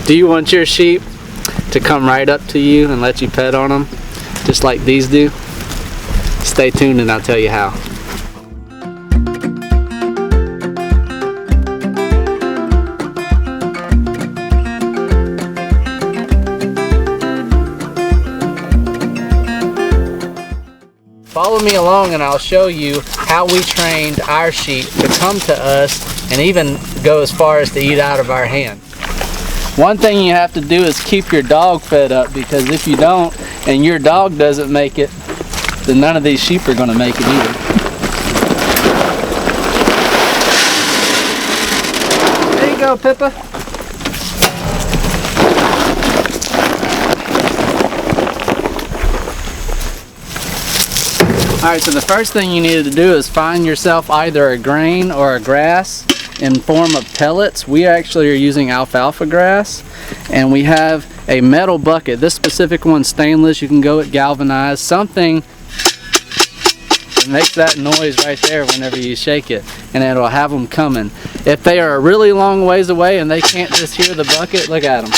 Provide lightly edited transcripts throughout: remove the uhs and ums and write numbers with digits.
Do you want your sheep to come right up to you and let you pet on them, just like these do? Stay tuned and I'll tell you how. Follow me along and I'll show you how we trained our sheep to come to us and even go as far as to eat out of our hand. One thing you have to do is keep your dog fed up, because if you don't and your dog doesn't make it, then none of these sheep are going to make it either. There you go, Pippa. Alright, so the first thing you need to do is find yourself either a grain or a grass in form of pellets. We actually are using alfalfa grass, and we have a metal bucket. This specific one's stainless. You can go with galvanized, something that makes that noise right there whenever you shake it, and it'll have them coming. If they are a really long ways away and they can't just hear the bucket, look at them.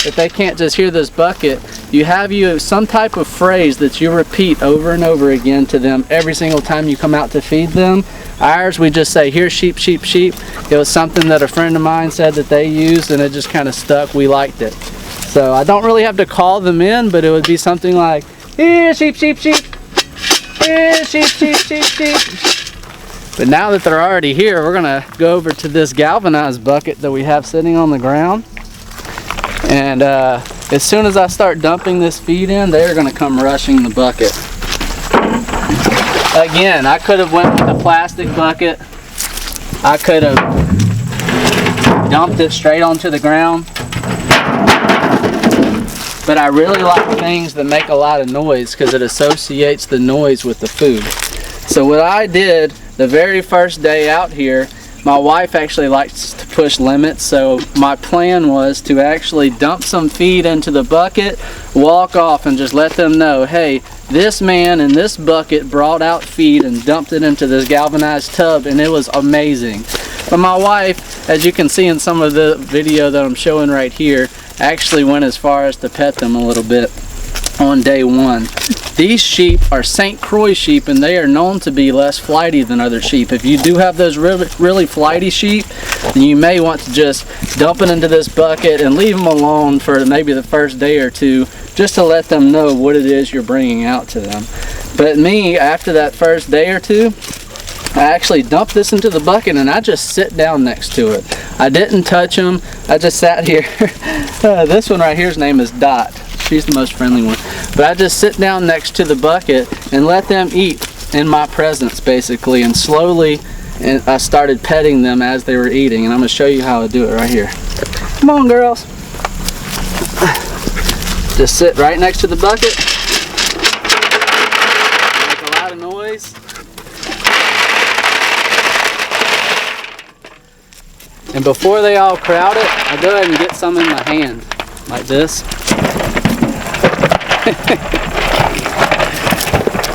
If they can't just hear this bucket, you have some type of phrase that you repeat over and over again to them every single time you come out to feed them. Ours, we just say, here sheep, sheep, sheep. It was something that a friend of mine said that they used, and it just kind of stuck. We liked it. So I don't really have to call them in, but it would be something like, here sheep, sheep, sheep. Here sheep, sheep, sheep, sheep. But now that they're already here, we're gonna go over to this galvanized bucket that we have sitting on the ground. And as soon as I start dumping this feed in, they're going to come rushing the bucket. Again, I could have went with the plastic bucket. I could have dumped it straight onto the ground. But I really like things that make a lot of noise because it associates the noise with the food. So what I did the very first day out here, my wife actually likes to push limits, so my plan was to actually dump some feed into the bucket, walk off, and just let them know, hey, this man in this bucket brought out feed and dumped it into this galvanized tub, and it was amazing. But my wife, as you can see in some of the video that I'm showing right here, actually went as far as to pet them a little bit on day one. These sheep are St. Croix sheep, and they are known to be less flighty than other sheep. If you do have those really flighty sheep, then you may want to just dump it into this bucket and leave them alone for maybe the first day or two, just to let them know what it is you're bringing out to them. But me, after that first day or two, I actually dumped this into the bucket and I just sit down next to it. I didn't touch them. I just sat here. This one right here's name is Dot. She's the most friendly one. But I just sit down next to the bucket and let them eat in my presence, basically. And slowly, I started petting them as they were eating. And I'm going to show you how I do it right here. Come on, girls. Just sit right next to the bucket. Make a lot of noise. And before they all crowd it, I go ahead and get some in my hand, like this.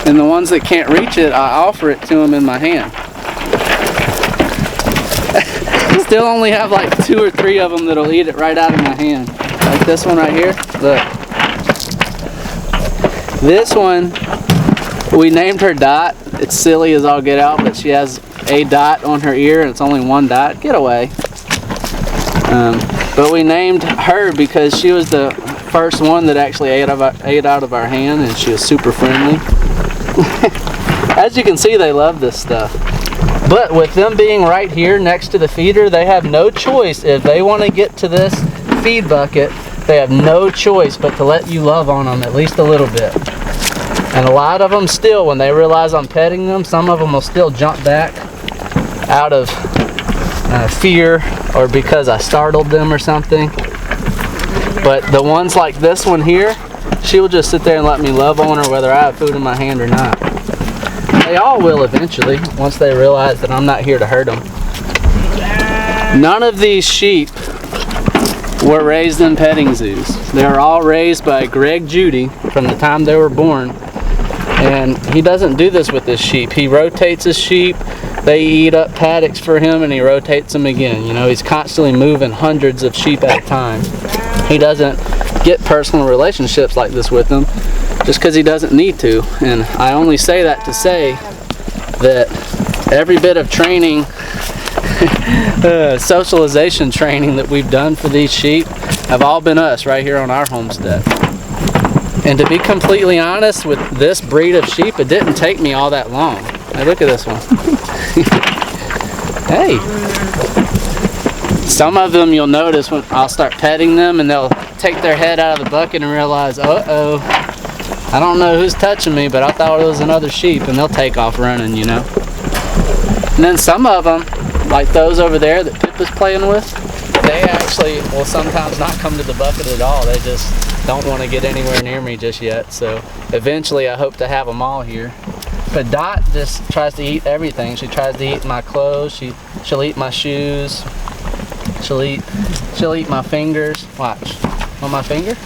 And the ones that can't reach it, I offer it to them in my hand. Still only have like 2 or 3 of them that'll eat it right out of my hand. Like this one right here. Look. This one, we named her Dot. It's silly as all get out, but she has a dot on her ear and it's only one dot. Get away. But we named her because she was the first one that actually ate out of our hand, and she was super friendly. As you can see, they love this stuff. But with them being right here next to the feeder, they have no choice. If they want to get to this feed bucket, they have no choice but to let you love on them at least a little bit. And a lot of them still, when they realize I'm petting them, some of them will still jump back out of fear or because I startled them or something. But the ones like this one here, she will just sit there and let me love on her whether I have food in my hand or not. They all will eventually, once they realize that I'm not here to hurt them. None of these sheep were raised in petting zoos. They were all raised by Greg Judy from the time they were born. And he doesn't do this with his sheep. He rotates his sheep They eat up paddocks for him and he rotates them again. You know, he's constantly moving hundreds of sheep at a time. He doesn't get personal relationships like this with them just because he doesn't need to. And I only say that to say that every bit of training, socialization training that we've done for these sheep have all been us right here on our homestead. And to be completely honest, with this breed of sheep, it didn't take me all that long. Hey, look at this one. Hey. Some of them you'll notice when I'll start petting them and they'll take their head out of the bucket and realize, uh-oh, I don't know who's touching me, but I thought it was another sheep, and they'll take off running, you know. And then some of them, like those over there that Pip is playing with, they actually will sometimes not come to the bucket at all. They just don't want to get anywhere near me just yet. So eventually I hope to have them all here. But Dot just tries to eat everything. She tries to eat my clothes. She'll eat my shoes. She'll eat my fingers. Watch. On my finger?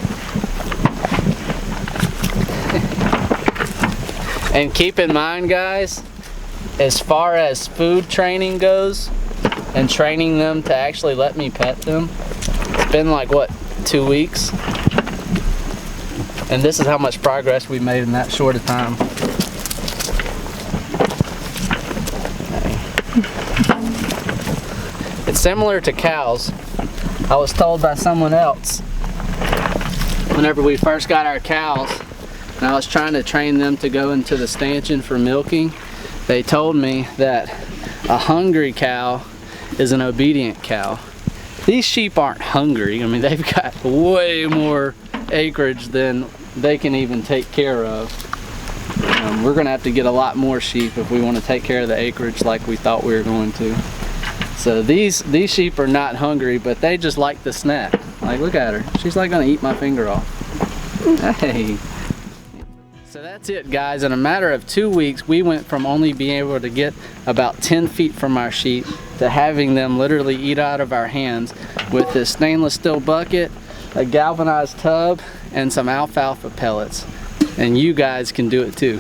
And keep in mind, guys, as far as food training goes and training them to actually let me pet them, it's been like, what, 2 weeks? And this is how much progress we made in that short a time. It's similar to cows. I was told by someone else, whenever we first got our cows, and I was trying to train them to go into the stanchion for milking, they told me that a hungry cow is an obedient cow. These sheep aren't hungry. I mean, they've got way more acreage than they can even take care of. We're gonna have to get a lot more sheep if we want to take care of the acreage like we thought we were going to. So these sheep are not hungry, but they just like the snack. Like, look at her. She's like gonna eat my finger off. Hey. So that's it, guys. In a matter of 2 weeks, we went from only being able to get about 10 feet from our sheep to having them literally eat out of our hands with this stainless steel bucket, a galvanized tub, and some alfalfa pellets. And you guys can do it too.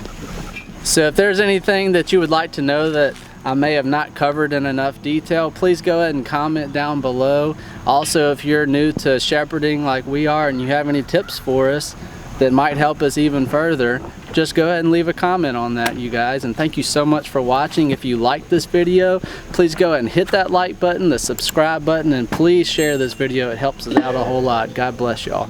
So if there's anything that you would like to know that I may have not covered in enough detail, please go ahead and comment down below. Also, if you're new to shepherding like we are and you have any tips for us that might help us even further, just go ahead and leave a comment on that, you guys. And thank you so much for watching. If you liked this video, please go ahead and hit that like button, the subscribe button, and please share this video. It helps us out a whole lot. God bless y'all.